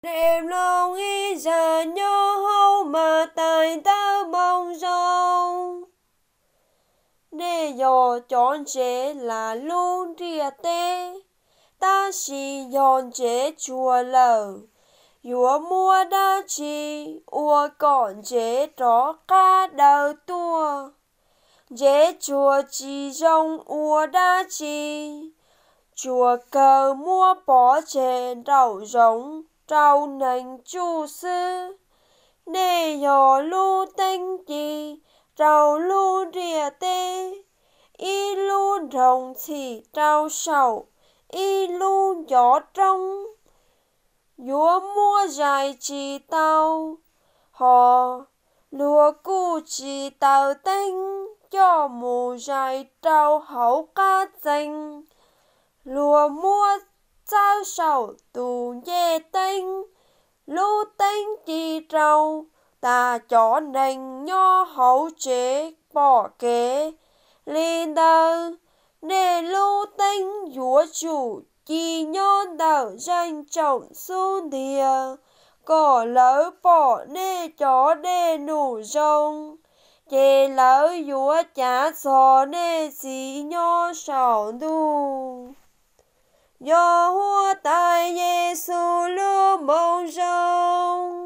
Đêm long ý già nhớ hâu mà tài ta mong rong. Nè dò chọn chế là luôn rìa tê. Ta xì dọn chế chùa lờ. Dùa mua đa chi, ua còn chế tró ca đầu tua. Chế chùa chi rong ua đa chi. Chùa cờ mua bỏ trên đầu rống. Trâu nành chu sư. Nê dò lu tinh chi. Trâu lu rìa tê. Y lu rồng thì trâu sầu. Y lu gió trong. Dúa mua dài chi tàu. Họ lùa cu chi tàu tinh. Cho mù dài trâu hậu ca danh. Lùa mua sao sầu tù dê tinh. Lũ tinh chi trâu. Ta cho nành nho hậu chế bỏ kế. Lên đơ. Nê lũ tinh dúa chủ. Chi nhon đỡ danh trọng xuống đìa. Có lỡ bỏ nê chó đê nụ rông. Chê lỡ dúa chá gió nê xí nho sảo đu. Do hua tai Giê-xu lưu mong rông.